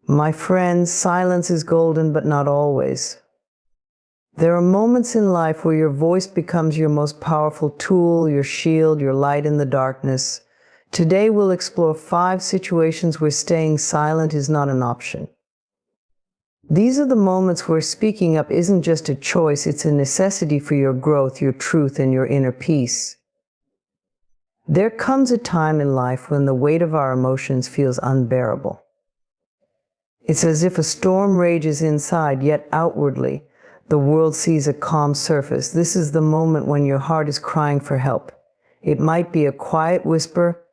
My friends, silence is golden, but not always. There are moments in life where your voice becomes your most powerful tool, your shield, your light in the darkness. Today we'll explore 5 situations where staying silent is not an option. These are the moments where speaking up isn't just a choice, it's a necessity for your growth, your truth, and your inner peace. There comes a time in life when the weight of our emotions feels unbearable. It's as if a storm rages inside, yet outwardly, the world sees a calm surface. This is the moment when your heart is crying for help. It might be a quiet whisper,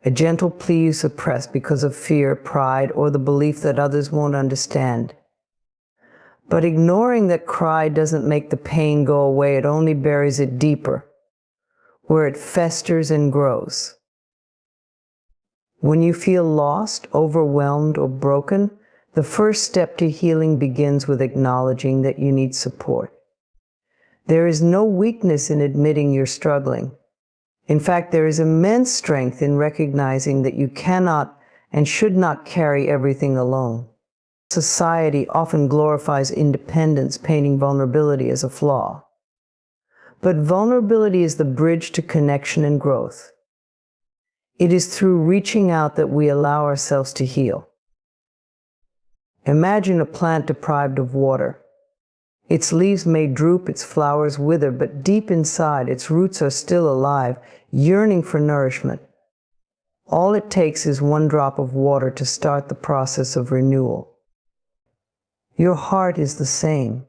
a gentle plea you suppress because of fear, pride, or the belief that others won't understand. But ignoring that cry doesn't make the pain go away, it only buries it deeper, where it festers and grows. When you feel lost, overwhelmed, or broken, the first step to healing begins with acknowledging that you need support. There is no weakness in admitting you're struggling. In fact, there is immense strength in recognizing that you cannot and should not carry everything alone. Society often glorifies independence, painting vulnerability as a flaw. But vulnerability is the bridge to connection and growth. It is through reaching out that we allow ourselves to heal. Imagine a plant deprived of water. Its leaves may droop, its flowers wither, but deep inside, its roots are still alive, yearning for nourishment. All it takes is one drop of water to start the process of renewal. Your heart is the same.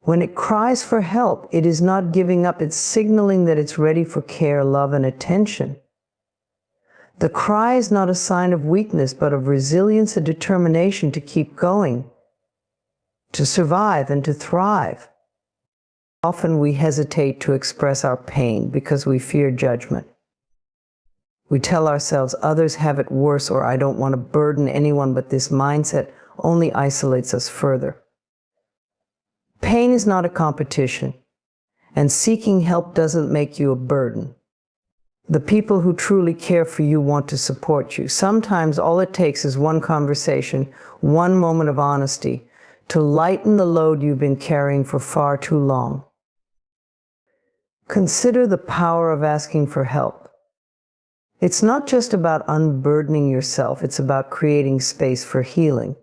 When it cries for help, it is not giving up, it's signaling that it's ready for care, love, and attention. The cry is not a sign of weakness, but of resilience and determination to keep going, to survive and to thrive. Often we hesitate to express our pain because we fear judgment. We tell ourselves others have it worse, or I don't want to burden anyone, but this mindset only isolates us further. Pain is not a competition, and seeking help doesn't make you a burden. The people who truly care for you want to support you. Sometimes all it takes is one conversation, one moment of honesty, to lighten the load you've been carrying for far too long. Consider the power of asking for help. It's not just about unburdening yourself, it's about creating space for healing.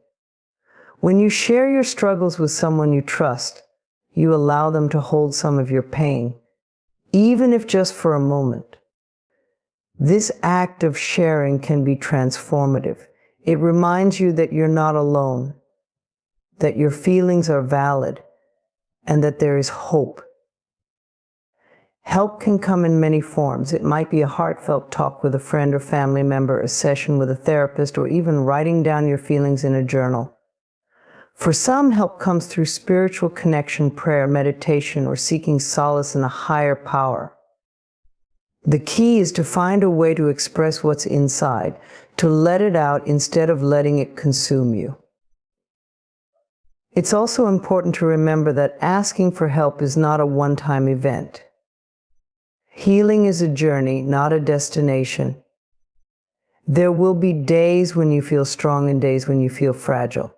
When you share your struggles with someone you trust, you allow them to hold some of your pain, even if just for a moment. This act of sharing can be transformative. It reminds you that you're not alone, that your feelings are valid, and that there is hope. Help can come in many forms. It might be a heartfelt talk with a friend or family member, a session with a therapist, or even writing down your feelings in a journal. For some, help comes through spiritual connection, prayer, meditation, or seeking solace in a higher power. The key is to find a way to express what's inside, to let it out instead of letting it consume you. It's also important to remember that asking for help is not a one-time event. Healing is a journey, not a destination. There will be days when you feel strong and days when you feel fragile.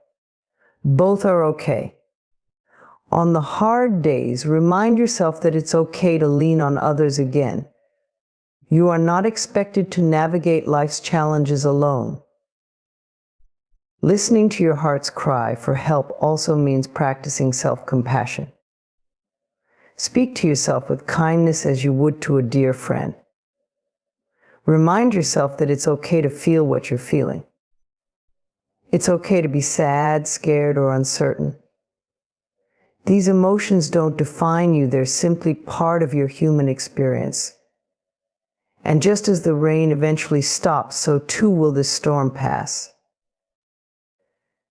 Both are okay. On the hard days, remind yourself that it's okay to lean on others again. You are not expected to navigate life's challenges alone. Listening to your heart's cry for help also means practicing self-compassion. Speak to yourself with kindness as you would to a dear friend. Remind yourself that it's okay to feel what you're feeling. It's okay to be sad, scared, or uncertain. These emotions don't define you, they're simply part of your human experience. And just as the rain eventually stops, so too will this storm pass.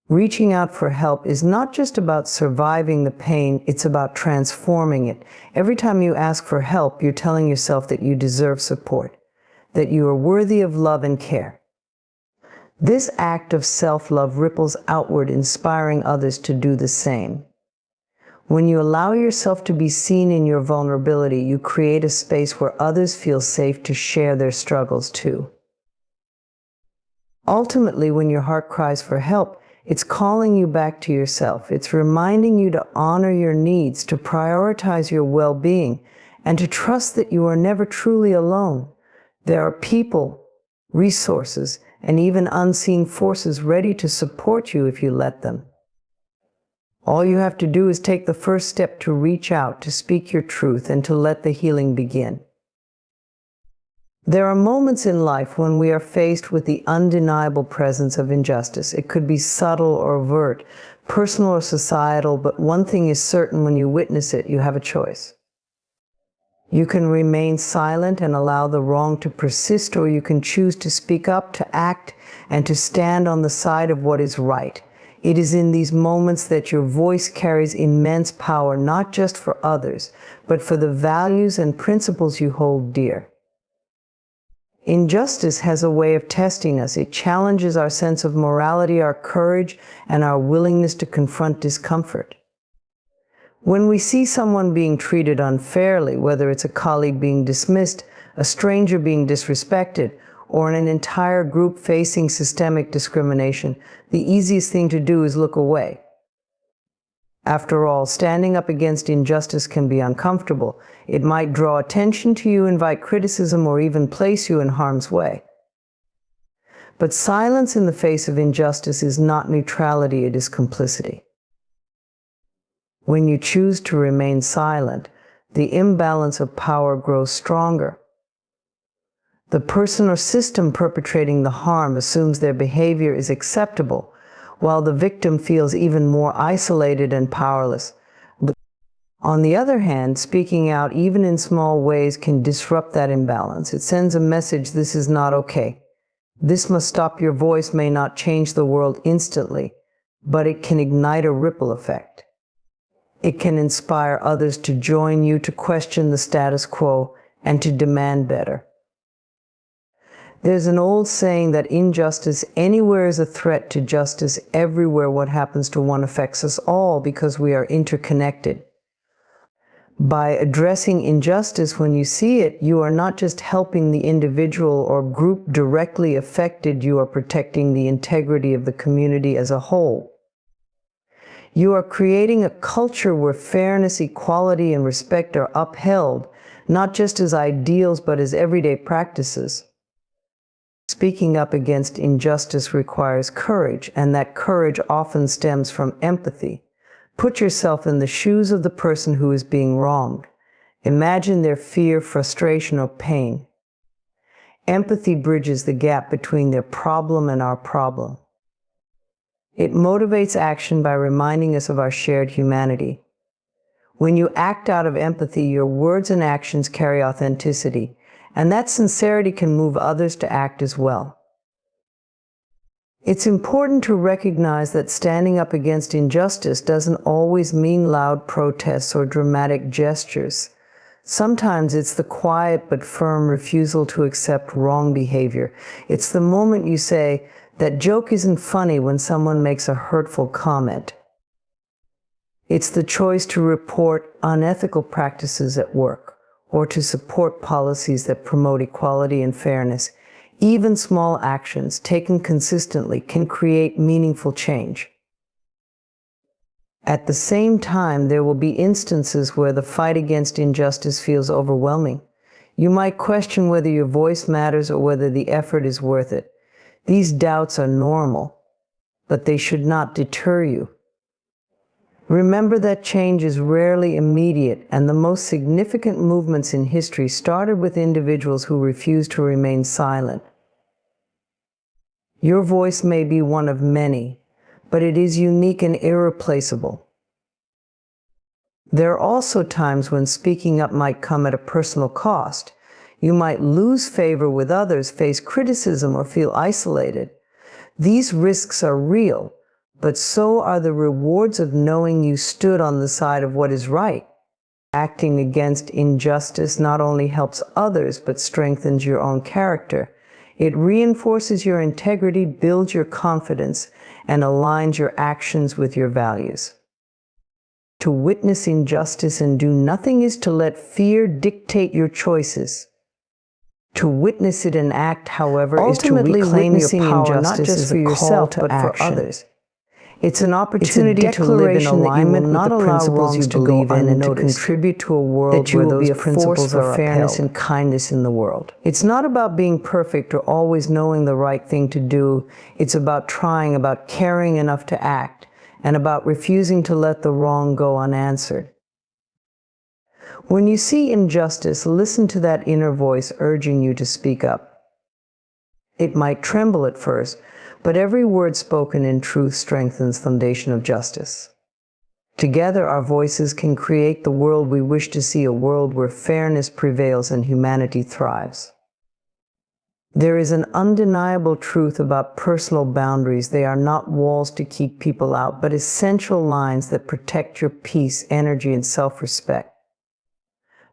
Reaching out for help is not just about surviving the pain, it's about transforming it. Every time you ask for help, you're telling yourself that you deserve support, that you are worthy of love and care. This act of self-love ripples outward, inspiring others to do the same. When you allow yourself to be seen in your vulnerability, you create a space where others feel safe to share their struggles too. Ultimately, when your heart cries for help, it's calling you back to yourself. It's reminding you to honor your needs, to prioritize your well-being, and to trust that you are never truly alone. There are people, resources, and even unseen forces ready to support you if you let them. All you have to do is take the first step to reach out, to speak your truth, and to let the healing begin. There are moments in life when we are faced with the undeniable presence of injustice. It could be subtle or overt, personal or societal, but one thing is certain: when you witness it, you have a choice. You can remain silent and allow the wrong to persist, or you can choose to speak up, to act, and to stand on the side of what is right. It is in these moments that your voice carries immense power, not just for others, but for the values and principles you hold dear. Injustice has a way of testing us. It challenges our sense of morality, our courage, and our willingness to confront discomfort. When we see someone being treated unfairly, whether it's a colleague being dismissed, a stranger being disrespected, or an entire group facing systemic discrimination, the easiest thing to do is look away. After all, standing up against injustice can be uncomfortable. It might draw attention to you, invite criticism, or even place you in harm's way. But silence in the face of injustice is not neutrality, it is complicity. When you choose to remain silent, the imbalance of power grows stronger. The person or system perpetrating the harm assumes their behavior is acceptable, while the victim feels even more isolated and powerless. On the other hand, speaking out, even in small ways, can disrupt that imbalance. It sends a message: this is not okay. This must stop. Your voice may not change the world instantly, but it can ignite a ripple effect. It can inspire others to join you, to question the status quo, and to demand better. There's an old saying that injustice anywhere is a threat to justice everywhere. What happens to one affects us all because we are interconnected. By addressing injustice when you see it, you are not just helping the individual or group directly affected, you are protecting the integrity of the community as a whole. You are creating a culture where fairness, equality, and respect are upheld, not just as ideals, but as everyday practices. Speaking up against injustice requires courage, and that courage often stems from empathy. Put yourself in the shoes of the person who is being wronged. Imagine their fear, frustration, or pain. Empathy bridges the gap between their problem and our problem. It motivates action by reminding us of our shared humanity. When you act out of empathy, your words and actions carry authenticity, and that sincerity can move others to act as well. It's important to recognize that standing up against injustice doesn't always mean loud protests or dramatic gestures. Sometimes it's the quiet but firm refusal to accept wrong behavior. It's the moment you say, "That joke isn't funny," when someone makes a hurtful comment. It's the choice to report unethical practices at work, or to support policies that promote equality and fairness. Even small actions taken consistently can create meaningful change. At the same time, there will be instances where the fight against injustice feels overwhelming. You might question whether your voice matters or whether the effort is worth it. These doubts are normal, but they should not deter you. Remember that change is rarely immediate, and the most significant movements in history started with individuals who refused to remain silent. Your voice may be one of many, but it is unique and irreplaceable. There are also times when speaking up might come at a personal cost. You might lose favor with others, face criticism, or feel isolated. These risks are real, but so are the rewards of knowing you stood on the side of what is right. Acting against injustice not only helps others, but strengthens your own character. It reinforces your integrity, builds your confidence, and aligns your actions with your values. To witness injustice and do nothing is to let fear dictate your choices. To witness it and act, however, is to reclaim your power, not just for yourself, but for others. It's an opportunity to live in alignment with the principles you believe in and to contribute to a world where those principles of fairness and kindness in the world. It's not about being perfect or always knowing the right thing to do. It's about trying, about caring enough to act, and about refusing to let the wrong go unanswered. When you see injustice, listen to that inner voice urging you to speak up. It might tremble at first, but every word spoken in truth strengthens the foundation of justice. Together, our voices can create the world we wish to see, a world where fairness prevails and humanity thrives. There is an undeniable truth about personal boundaries. They are not walls to keep people out, but essential lines that protect your peace, energy, and self-respect.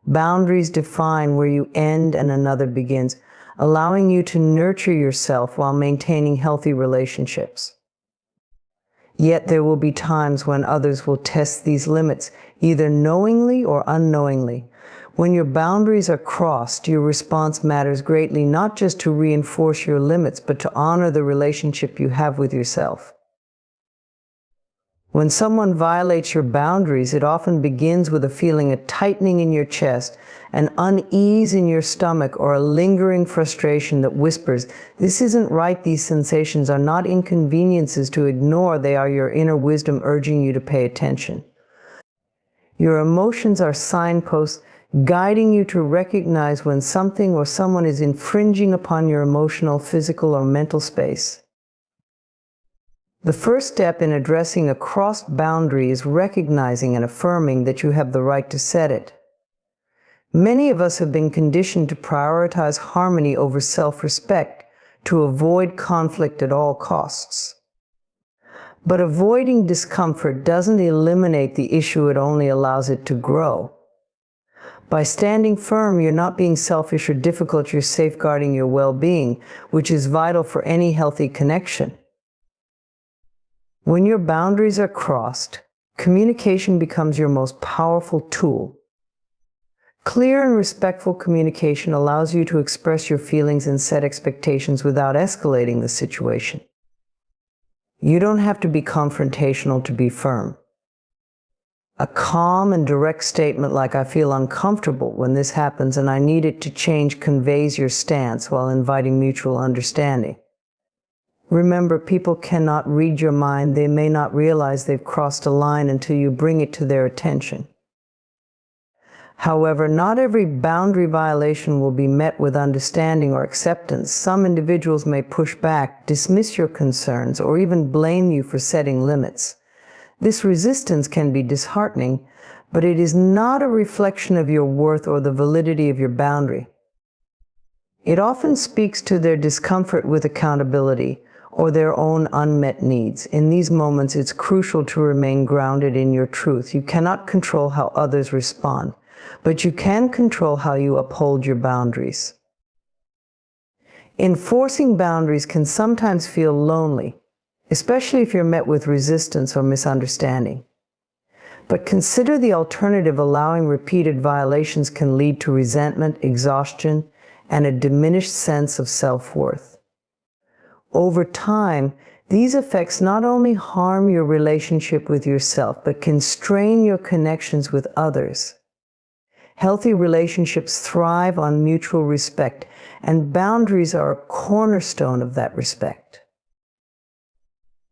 Boundaries define where you end and another begins, allowing you to nurture yourself while maintaining healthy relationships. Yet there will be times when others will test these limits, either knowingly or unknowingly. When your boundaries are crossed, your response matters greatly, not just to reinforce your limits, but to honor the relationship you have with yourself. When someone violates your boundaries, it often begins with a feeling of tightening in your chest, an unease in your stomach, or a lingering frustration that whispers, "This isn't right." These sensations are not inconveniences to ignore. They are your inner wisdom urging you to pay attention. Your emotions are signposts guiding you to recognize when something or someone is infringing upon your emotional, physical, or mental space. The first step in addressing a crossed boundary is recognizing and affirming that you have the right to set it. Many of us have been conditioned to prioritize harmony over self-respect, to avoid conflict at all costs. But avoiding discomfort doesn't eliminate the issue, it only allows it to grow. By standing firm, you're not being selfish or difficult, you're safeguarding your well-being, which is vital for any healthy connection. When your boundaries are crossed, communication becomes your most powerful tool. Clear and respectful communication allows you to express your feelings and set expectations without escalating the situation. You don't have to be confrontational to be firm. A calm and direct statement like, "I feel uncomfortable when this happens and I need it to change," conveys your stance while inviting mutual understanding. Remember, people cannot read your mind. They may not realize they've crossed a line until you bring it to their attention. However, not every boundary violation will be met with understanding or acceptance. Some individuals may push back, dismiss your concerns, or even blame you for setting limits. This resistance can be disheartening, but it is not a reflection of your worth or the validity of your boundary. It often speaks to their discomfort with accountability or their own unmet needs. In these moments, it's crucial to remain grounded in your truth. You cannot control how others respond, but you can control how you uphold your boundaries. Enforcing boundaries can sometimes feel lonely, especially if you're met with resistance or misunderstanding. But consider the alternative. Allowing repeated violations can lead to resentment, exhaustion, and a diminished sense of self-worth. Over time, these effects not only harm your relationship with yourself, but can strain your connections with others. Healthy relationships thrive on mutual respect, and boundaries are a cornerstone of that respect.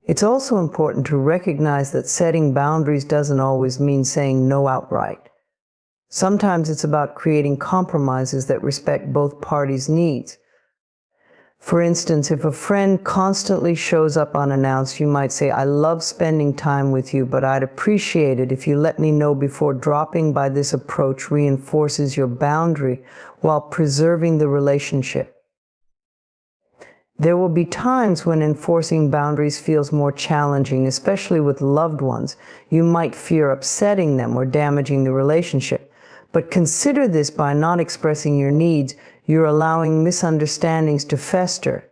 It's also important to recognize that setting boundaries doesn't always mean saying no outright. Sometimes it's about creating compromises that respect both parties' needs. For instance, if a friend constantly shows up unannounced, you might say, "I love spending time with you, but I'd appreciate it if you let me know before dropping by." This approach reinforces your boundary while preserving the relationship. There will be times when enforcing boundaries feels more challenging, especially with loved ones. You might fear upsetting them or damaging the relationship. But consider this: by not expressing your needs, you're allowing misunderstandings to fester.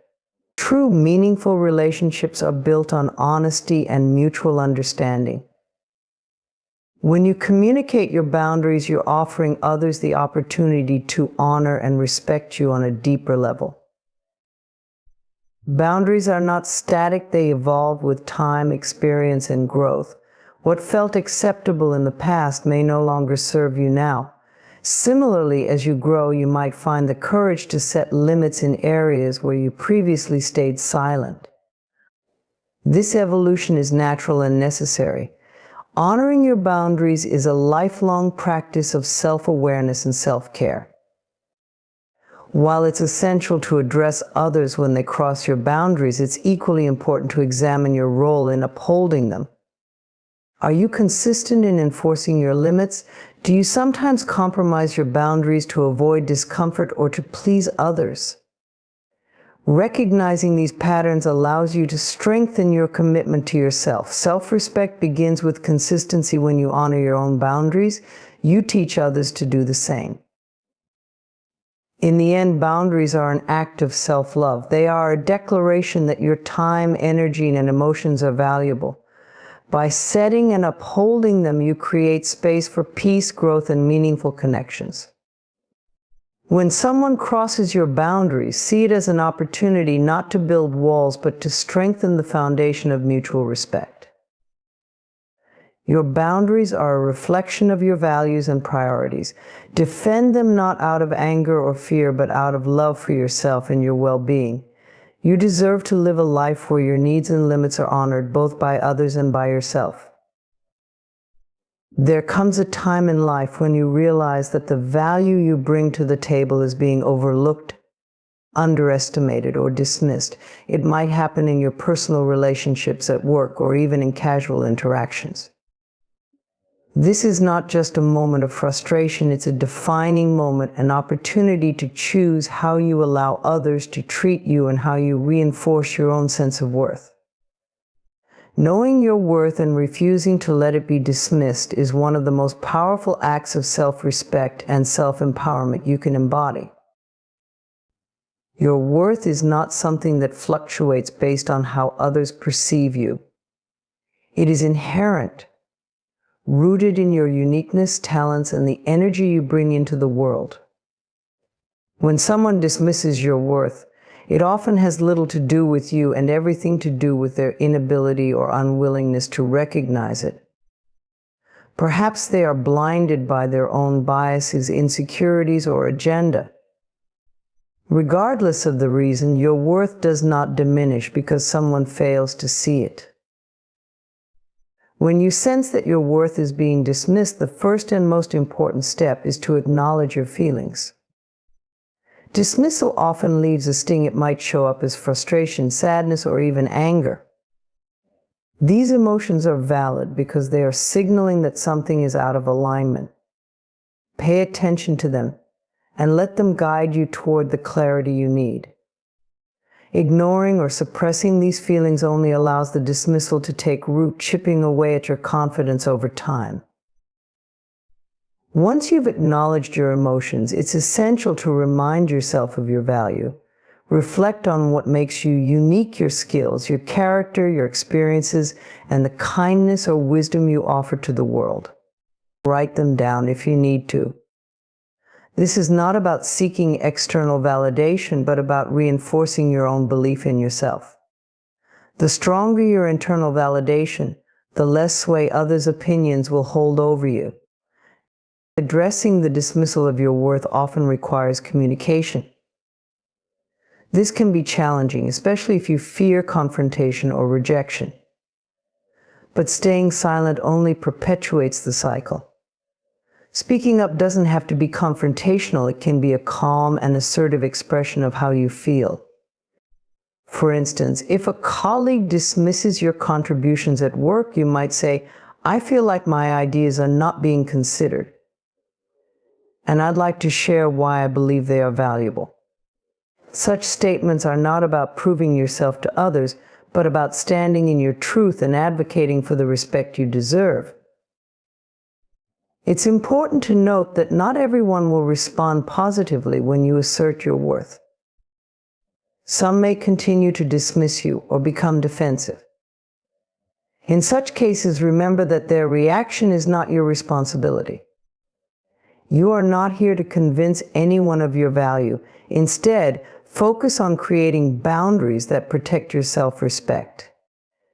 True, meaningful relationships are built on honesty and mutual understanding. When you communicate your boundaries, you're offering others the opportunity to honor and respect you on a deeper level. Boundaries are not static, they evolve with time, experience, and growth. What felt acceptable in the past may no longer serve you now. Similarly, as you grow, you might find the courage to set limits in areas where you previously stayed silent. This evolution is natural and necessary. Honoring your boundaries is a lifelong practice of self-awareness and self-care. While it's essential to address others when they cross your boundaries, it's equally important to examine your role in upholding them. Are you consistent in enforcing your limits? Do you sometimes compromise your boundaries to avoid discomfort or to please others? Recognizing these patterns allows you to strengthen your commitment to yourself. Self-respect begins with consistency. When you honor your own boundaries, you teach others to do the same. In the end, boundaries are an act of self-love. They are a declaration that your time, energy, and emotions are valuable. By setting and upholding them, you create space for peace, growth, and meaningful connections. When someone crosses your boundaries, see it as an opportunity not to build walls, but to strengthen the foundation of mutual respect. Your boundaries are a reflection of your values and priorities. Defend them not out of anger or fear, but out of love for yourself and your well-being. You deserve to live a life where your needs and limits are honored, both by others and by yourself. There comes a time in life when you realize that the value you bring to the table is being overlooked, underestimated, or dismissed. It might happen in your personal relationships, at work, or even in casual interactions. This is not just a moment of frustration, it's a defining moment, an opportunity to choose how you allow others to treat you and how you reinforce your own sense of worth. Knowing your worth and refusing to let it be dismissed is one of the most powerful acts of self-respect and self-empowerment you can embody. Your worth is not something that fluctuates based on how others perceive you. It is inherent, rooted in your uniqueness, talents, and the energy you bring into the world. When someone dismisses your worth, it often has little to do with you and everything to do with their inability or unwillingness to recognize it. Perhaps they are blinded by their own biases, insecurities, or agenda. Regardless of the reason, your worth does not diminish because someone fails to see it. When you sense that your worth is being dismissed, the first and most important step is to acknowledge your feelings. Dismissal often leaves a sting. It might show up as frustration, sadness, or even anger. These emotions are valid because they are signaling that something is out of alignment. Pay attention to them and let them guide you toward the clarity you need. Ignoring or suppressing these feelings only allows the dismissal to take root, chipping away at your confidence over time. Once you've acknowledged your emotions, it's essential to remind yourself of your value. Reflect on what makes you unique, your skills, your character, your experiences, and the kindness or wisdom you offer to the world. Write them down if you need to. This is not about seeking external validation, but about reinforcing your own belief in yourself. The stronger your internal validation, the less sway others' opinions will hold over you. Addressing the dismissal of your worth often requires communication. This can be challenging, especially if you fear confrontation or rejection. But staying silent only perpetuates the cycle. Speaking up doesn't have to be confrontational. It can be a calm and assertive expression of how you feel. For instance, if a colleague dismisses your contributions at work, you might say, "I feel like my ideas are not being considered, and I'd like to share why I believe they are valuable." Such statements are not about proving yourself to others, but about standing in your truth and advocating for the respect you deserve. It's important to note that not everyone will respond positively when you assert your worth. Some may continue to dismiss you or become defensive. In such cases, remember that their reaction is not your responsibility. You are not here to convince anyone of your value. Instead, focus on creating boundaries that protect your self-respect.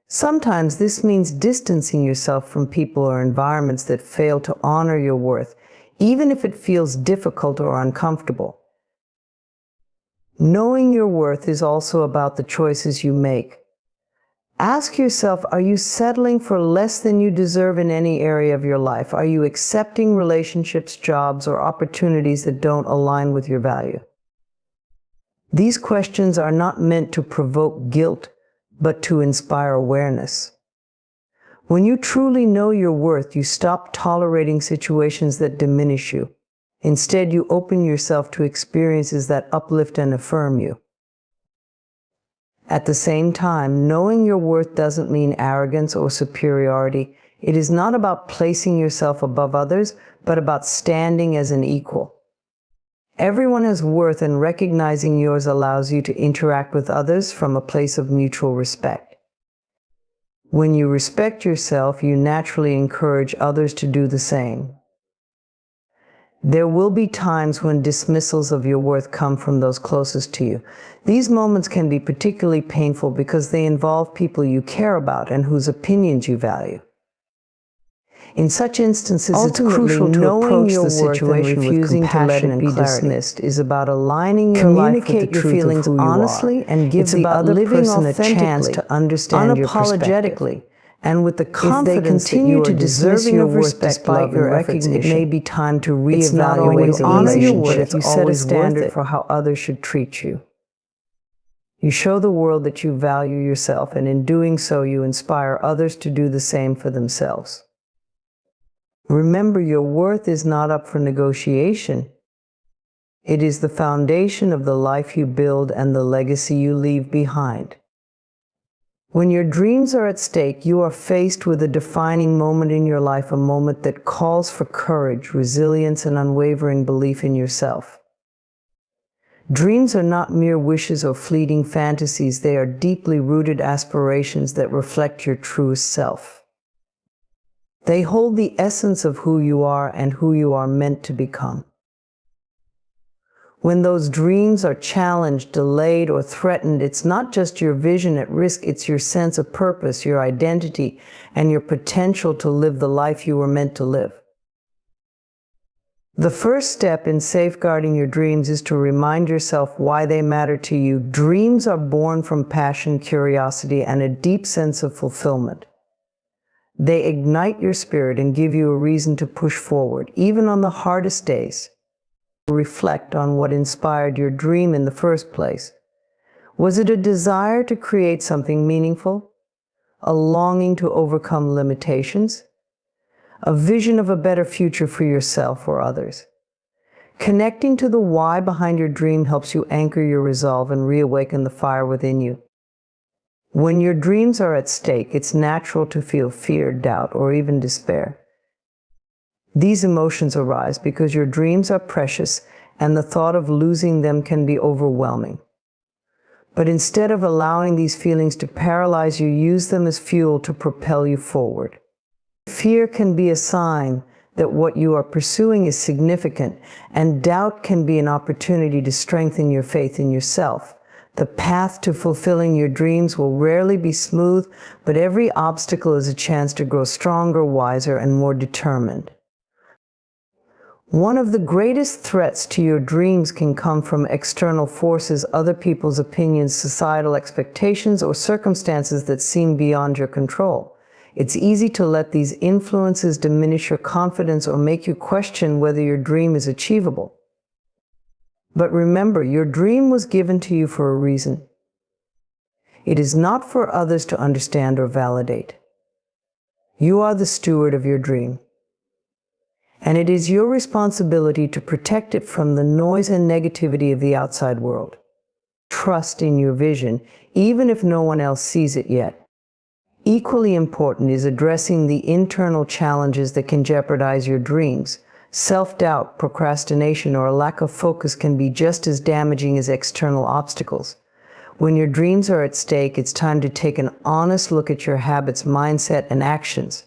Sometimes this means distancing yourself from people or environments that fail to honor your worth, even if it feels difficult or uncomfortable. Knowing your worth is also about the choices you make. Ask yourself, are you settling for less than you deserve in any area of your life? Are you accepting relationships, jobs, or opportunities that don't align with your value? These questions are not meant to provoke guilt, but to inspire awareness. When you truly know your worth, you stop tolerating situations that diminish you. Instead, you open yourself to experiences that uplift and affirm you. At the same time, knowing your worth doesn't mean arrogance or superiority. It is not about placing yourself above others, but about standing as an equal. Everyone has worth, and recognizing yours allows you to interact with others from a place of mutual respect. When you respect yourself, you naturally encourage others to do the same. There will be times when dismissals of your worth come from those closest to you. These moments can be particularly painful because they involve people you care about and whose opinions you value. In such instances, it's crucial to approach the situation with compassion and clarity. Dismissed is about aligning your life with the truth of who you honestly are. And give the other person a chance to understand your perspective. And with the confidence that you are deserving of respect despite your efforts, it may be time to reevaluate the relationship, but it's always worth it. You set a standard for how others should treat you. You show the world that you value yourself, and in doing so, you inspire others to do the same for themselves. Remember, your worth is not up for negotiation. It is the foundation of the life you build and the legacy you leave behind. When your dreams are at stake, you are faced with a defining moment in your life, a moment that calls for courage, resilience, and unwavering belief in yourself. Dreams are not mere wishes or fleeting fantasies. They are deeply rooted aspirations that reflect your truest self. They hold the essence of who you are and who you are meant to become. When those dreams are challenged, delayed, or threatened, it's not just your vision at risk, it's your sense of purpose, your identity, and your potential to live the life you were meant to live. The first step in safeguarding your dreams is to remind yourself why they matter to you. Dreams are born from passion, curiosity, and a deep sense of fulfillment. They ignite your spirit and give you a reason to push forward, even on the hardest days. Reflect on what inspired your dream in the first place. Was it a desire to create something meaningful? A longing to overcome limitations? A vision of a better future for yourself or others? Connecting to the why behind your dream helps you anchor your resolve and reawaken the fire within you. When your dreams are at stake, it's natural to feel fear, doubt, or even despair. These emotions arise because your dreams are precious and the thought of losing them can be overwhelming. But instead of allowing these feelings to paralyze you, use them as fuel to propel you forward. Fear can be a sign that what you are pursuing is significant, and doubt can be an opportunity to strengthen your faith in yourself. The path to fulfilling your dreams will rarely be smooth, but every obstacle is a chance to grow stronger, wiser, and more determined. One of the greatest threats to your dreams can come from external forces, other people's opinions, societal expectations, or circumstances that seem beyond your control. It's easy to let these influences diminish your confidence or make you question whether your dream is achievable. But remember, your dream was given to you for a reason. It is not for others to understand or validate. You are the steward of your dream. And it is your responsibility to protect it from the noise and negativity of the outside world. Trust in your vision, even if no one else sees it yet. Equally important is addressing the internal challenges that can jeopardize your dreams. Self-doubt, procrastination, or a lack of focus can be just as damaging as external obstacles. When your dreams are at stake, it's time to take an honest look at your habits, mindset, and actions.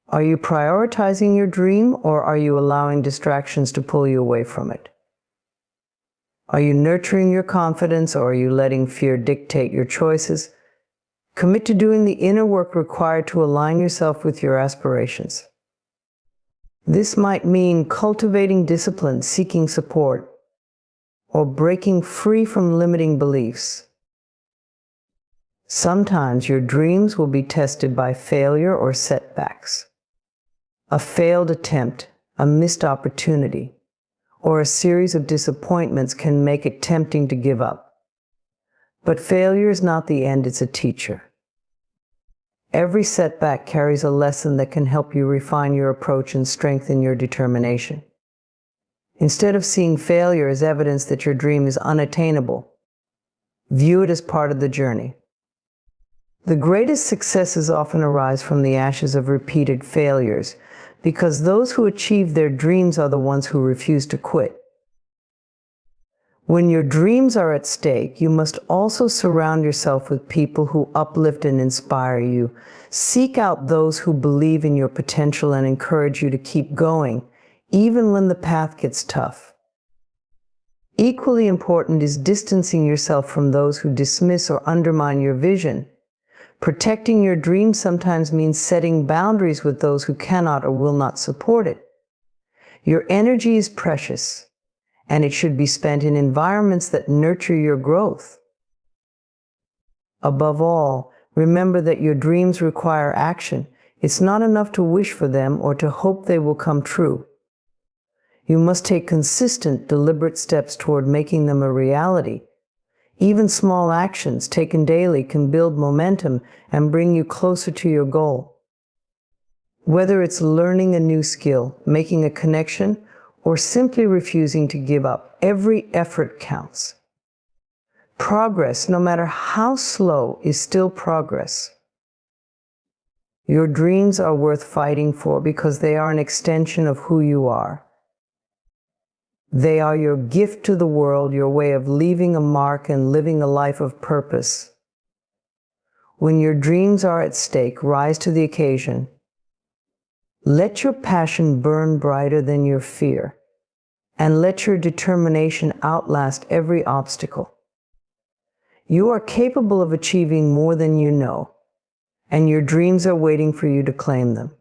Are you prioritizing your dream, or are you allowing distractions to pull you away from it? Are you nurturing your confidence, or are you letting fear dictate your choices? Commit to doing the inner work required to align yourself with your aspirations. This might mean cultivating discipline, seeking support, or breaking free from limiting beliefs. Sometimes your dreams will be tested by failure or setbacks. A failed attempt, a missed opportunity, or a series of disappointments can make it tempting to give up. But failure is not the end, it's a teacher. Every setback carries a lesson that can help you refine your approach and strengthen your determination. Instead of seeing failure as evidence that your dream is unattainable, view it as part of the journey. The greatest successes often arise from the ashes of repeated failures, because those who achieve their dreams are the ones who refuse to quit. When your dreams are at stake, you must also surround yourself with people who uplift and inspire you. Seek out those who believe in your potential and encourage you to keep going, even when the path gets tough. Equally important is distancing yourself from those who dismiss or undermine your vision. Protecting your dreams sometimes means setting boundaries with those who cannot or will not support it. Your energy is precious, and it should be spent in environments that nurture your growth. Above all, remember that your dreams require action. It's not enough to wish for them or to hope they will come true. You must take consistent, deliberate steps toward making them a reality. Even small actions taken daily can build momentum and bring you closer to your goal. Whether it's learning a new skill, making a connection, or simply refusing to give up, every effort counts. Progress, no matter how slow, is still progress. Your dreams are worth fighting for because they are an extension of who you are. They are your gift to the world, your way of leaving a mark and living a life of purpose. When your dreams are at stake, rise to the occasion. Let your passion burn brighter than your fear, and let your determination outlast every obstacle. You are capable of achieving more than you know, and your dreams are waiting for you to claim them.